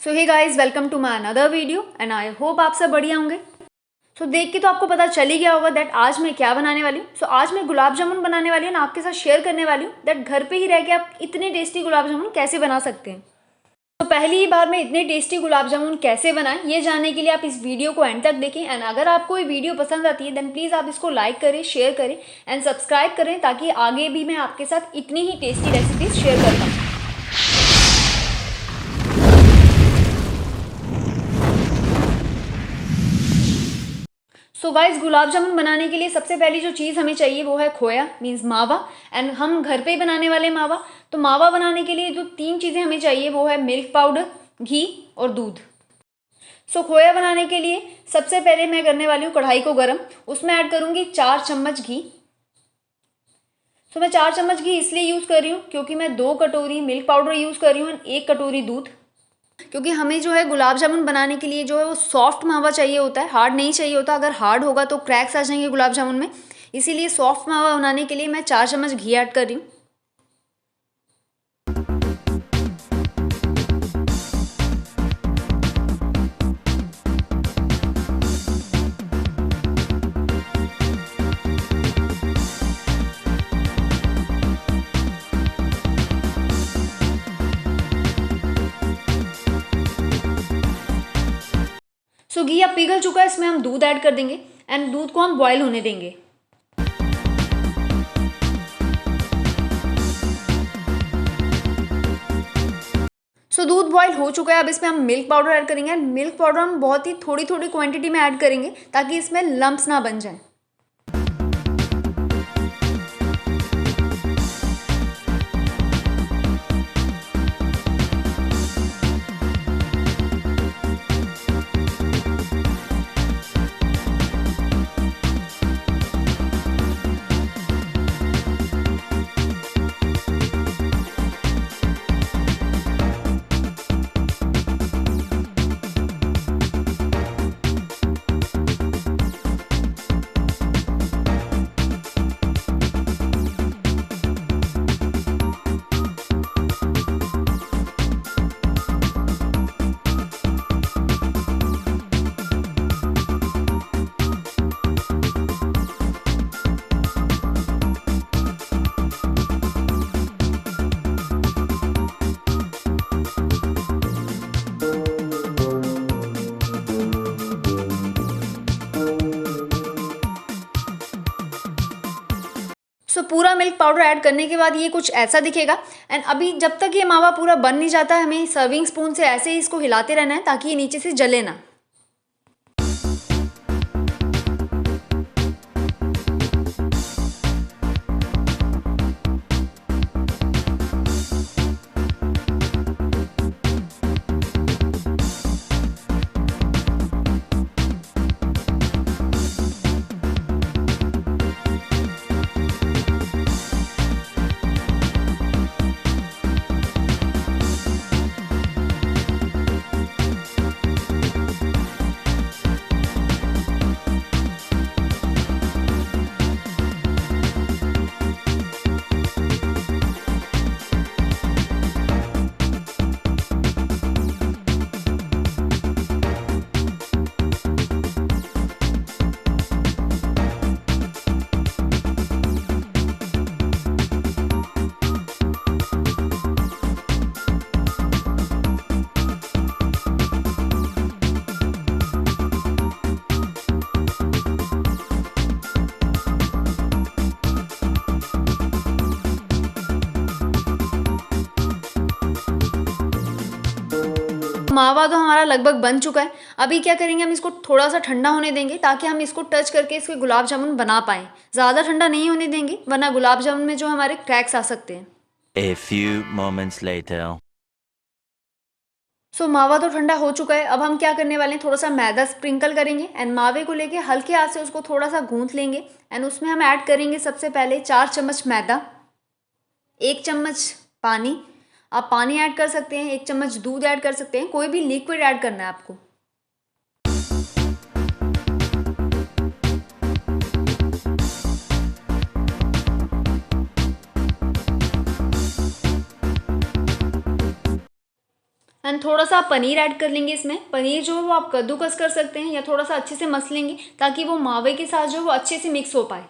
So hey guys, welcome to my another video and I hope आप सब बढ़िया होंगे। सो देख के तो आपको पता चल ही गया होगा दैट आज मैं क्या बनाने वाली हूँ। सो आज मैं गुलाब जामुन बनाने वाली हूँ और आपके साथ शेयर करने वाली हूँ दैट घर पे ही रह के आप इतने टेस्टी गुलाब जामुन कैसे बना सकते हैं। तो पहली ही बार में इतने टेस्टी गुलाब जामुन कैसे बनाएं, ये जानने के लिए आप इस वीडियो को एंड तक देखें। एंड अगर आपको ये वीडियो पसंद आती है देन प्लीज़ आप इसको लाइक करें, शेयर करें एंड सब्सक्राइब करें ताकि आगे भी मैं आपके साथ इतनी ही टेस्टी रेसिपीज शेयर कर पाऊँ। सो गाइस, गुलाब जामुन बनाने के लिए सबसे पहली जो चीज़ हमें चाहिए वो है खोया मीन्स मावा। एंड हम घर पे ही बनाने वाले मावा। तो मावा बनाने के लिए जो 3 चीज़ें हमें चाहिए वो है मिल्क पाउडर, घी और दूध। सो खोया बनाने के लिए सबसे पहले मैं करने वाली हूँ कढ़ाई को गर्म, उसमें ऐड करूँगी 4 चम्मच घी। सो मैं 4 चम्मच घी इसलिए यूज़ कर रही हूँ क्योंकि मैं 2 कटोरी मिल्क पाउडर यूज़ कर रही हूँ एंड 1 कटोरी दूध। क्योंकि हमें जो है गुलाब जामुन बनाने के लिए जो है वो सॉफ्ट मावा चाहिए होता है, हार्ड नहीं चाहिए होता। अगर हार्ड होगा तो क्रैक्स आ जाएंगे गुलाब जामुन में। इसीलिए सॉफ्ट मावा बनाने के लिए मैं 4 चम्मच घी ऐड कर रही हूँ। सो घी अब पिघल चुका है, इसमें हम दूध ऐड कर देंगे एंड दूध को हम बॉयल होने देंगे। सो दूध बॉयल हो चुका है, अब इसमें हम मिल्क पाउडर ऐड करेंगे एंड मिल्क पाउडर हम बहुत ही थोड़ी थोड़ी क्वांटिटी में ऐड करेंगे ताकि इसमें लम्प्स ना बन जाए। सो पूरा मिल्क पाउडर ऐड करने के बाद ये कुछ ऐसा दिखेगा। एंड अभी जब तक ये मावा पूरा बन नहीं जाता है हमें सर्विंग स्पून से ऐसे ही इसको हिलाते रहना है ताकि ये नीचे से जले ना। मावा तो हमारा लगभग बन चुका है। अभी क्या करेंगे, हम इसको थोड़ा सा ठंडा होने देंगे ताकि हम इसको टच करके इसके गुलाब जामुन बना पाएँ। ज़्यादा ठंडा नहीं होने देंगे वरना गुलाब जामुन में जो हमारे क्रैक्स आ सकते हैं। A few moments later. सो मावा तो ठंडा हो चुका है। अब हम क्या करने वाले हैं, थोड़ा सा मैदा स्प्रिंकल करेंगे एंड मावे को लेके हल्के हाथ से उसको थोड़ा सा गूंथ लेंगे एंड उसमें हम ऐड करेंगे सबसे पहले 4 चम्मच मैदा, 1 चम्मच पानी। आप पानी ऐड कर सकते हैं, 1 चम्मच दूध ऐड कर सकते हैं, कोई भी लिक्विड ऐड करना है आपको। एंड थोड़ा सा आप पनीर ऐड कर लेंगे इसमें। पनीर जो है वो आप कद्दूकस कर सकते हैं या थोड़ा सा अच्छे से मस लेंगे ताकि वो मावे के साथ जो है वो अच्छे से मिक्स हो पाए।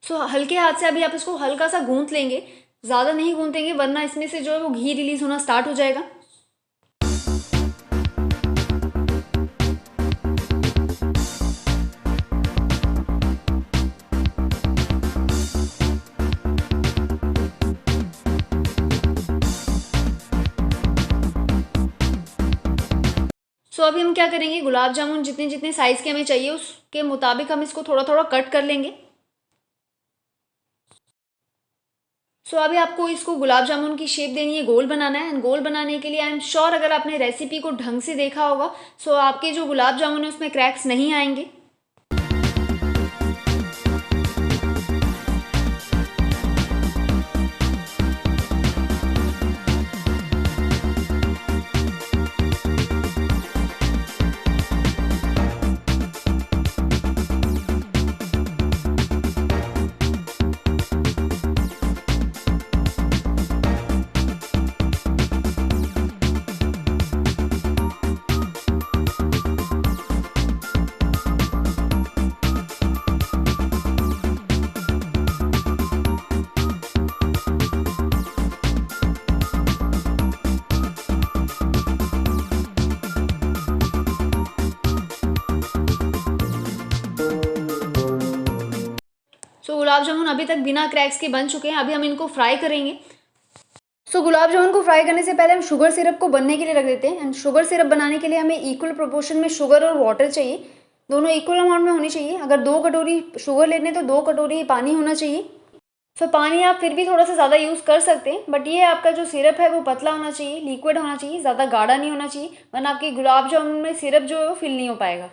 सो हल्के हाथ से अभी आप इसको हल्का सा गूंथ लेंगे, ज़्यादा नहीं गूंथेंगे वरना इसमें से जो है वो घी रिलीज होना स्टार्ट हो जाएगा। सो अभी हम क्या करेंगे, गुलाब जामुन जितने जितने साइज़ के हमें चाहिए उसके मुताबिक हम इसको थोड़ा थोड़ा कट कर लेंगे। सो अभी आपको इसको गुलाब जामुन की शेप देनी है, गोल बनाना है। एंड गोल बनाने के लिए आई एम श्योर अगर आपने रेसिपी को ढंग से देखा होगा सो आपके जो गुलाब जामुन है उसमें क्रैक्स नहीं आएंगे। सो गुलाब जामुन अभी तक बिना क्रैक्स के बन चुके हैं। अभी हम इनको फ्राई करेंगे। सो गुलाब जामुन को फ्राई करने से पहले हम शुगर सिरप को बनने के लिए रख देते हैं। एंड शुगर सिरप बनाने के लिए हमें इक्वल प्रोपोर्शन में शुगर और वाटर चाहिए, दोनों इक्वल अमाउंट में होनी चाहिए। अगर 2 कटोरी शुगर लेने तो 2 कटोरी पानी होना चाहिए। सो पानी आप फिर भी थोड़ा सा ज़्यादा यूज़ कर सकते हैं, बट ये आपका जो सिरप है वो पतला होना चाहिए, लिक्विड होना चाहिए, ज़्यादा गाढ़ा नहीं होना चाहिए वरना आपके गुलाब जामुन में सिरप जो है वो फिल नहीं हो पाएगा।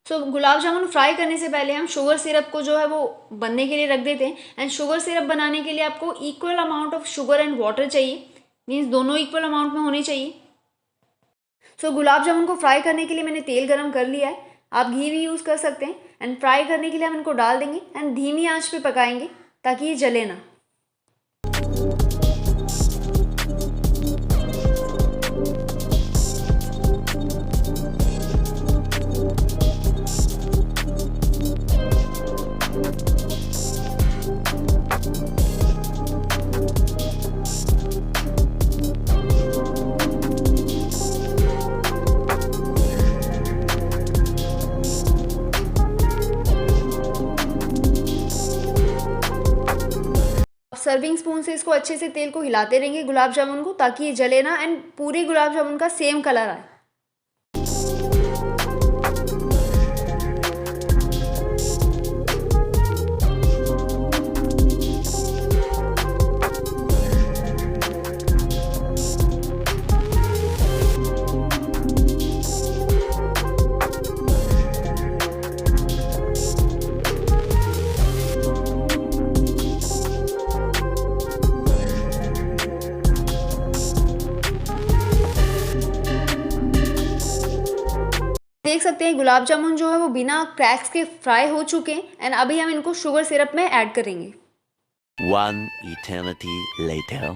सो गुलाब जामुन फ्राई करने से पहले हम शुगर सिरप को जो है वो बनने के लिए रख देते हैं। एंड शुगर सिरप बनाने के लिए आपको equal amount of sugar and water चाहिए, मीन्स दोनों इक्वल अमाउंट में होने चाहिए। सो गुलाब जामुन को फ्राई करने के लिए मैंने तेल गरम कर लिया है, आप घी भी यूज़ कर सकते हैं। एंड फ्राई करने के लिए हम इनको डाल देंगे एंड धीमी आंच पे पकाएंगे ताकि ये जले ना। सर्विंग स्पून से इसको अच्छे से तेल को हिलाते रहेंगे गुलाब जामुन को ताकि ये जले ना एंड पूरे गुलाब जामुन का सेम कलर आए। देख सकते हैं गुलाब जामुन जो है वो बिना क्रैक्स के फ्राई हो चुके हैं। एंड अभी हम इनको शुगर सिरप में ऐड करेंगे। One eternity later.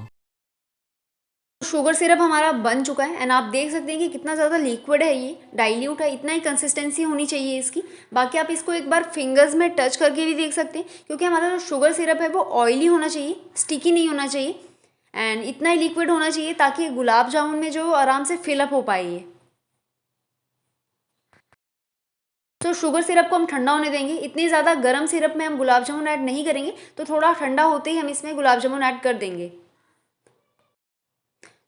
Sugar syrup हमारा बन चुका है एंड आप देख सकते हैं कि कितना ज़्यादा लिक्विड है, ये डाइल्यूट है, इतना ही कंसिस्टेंसी होनी चाहिए इसकी। बाकी आप इसको एक बार फिंगर्स में टच करके भी देख सकते हैं क्योंकि हमारा जो शुगर सिरप है वो ऑयली होना चाहिए, स्टिकी नहीं होना चाहिए एंड इतना ही लिक्विड होना चाहिए ताकि गुलाब जामुन में जो आराम से फिलअप हो पाए ये। तो शुगर सिरप को हम ठंडा होने देंगे, इतनी ज़्यादा गर्म सिरप में हम गुलाब जामुन ऐड नहीं करेंगे, तो थोड़ा ठंडा होते ही हम इसमें गुलाब जामुन ऐड कर देंगे।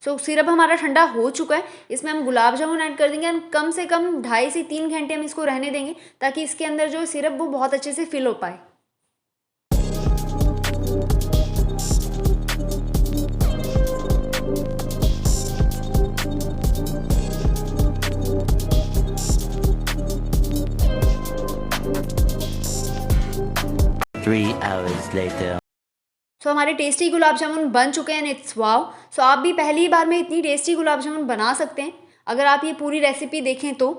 सो सिरप हमारा ठंडा हो चुका है, इसमें हम गुलाब जामुन ऐड कर देंगे एंड कम से कम 2.5 से 3 घंटे हम इसको रहने देंगे ताकि इसके अंदर जो सिरप वो बहुत अच्छे से फिल हो पाए। hours later. सो हमारे टेस्टी गुलाब जामुन बन चुके हैं, इट्स वाव। सो आप भी पहली बार में इतनी टेस्टी गुलाब जामुन बना सकते हैं अगर आप ये पूरी रेसिपी देखें तो।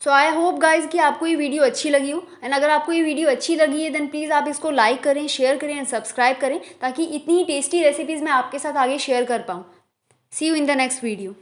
सो आई होप गाइज कि आपको ये वीडियो अच्छी लगी हो, एंड अगर आपको ये वीडियो अच्छी लगी है देन प्लीज़ आप इसको लाइक करें, शेयर करें एंड सब्सक्राइब करें, ताकि इतनी टेस्टी रेसिपीज़ मैं आपके साथ आगे शेयर कर पाऊँ। See you in the next video.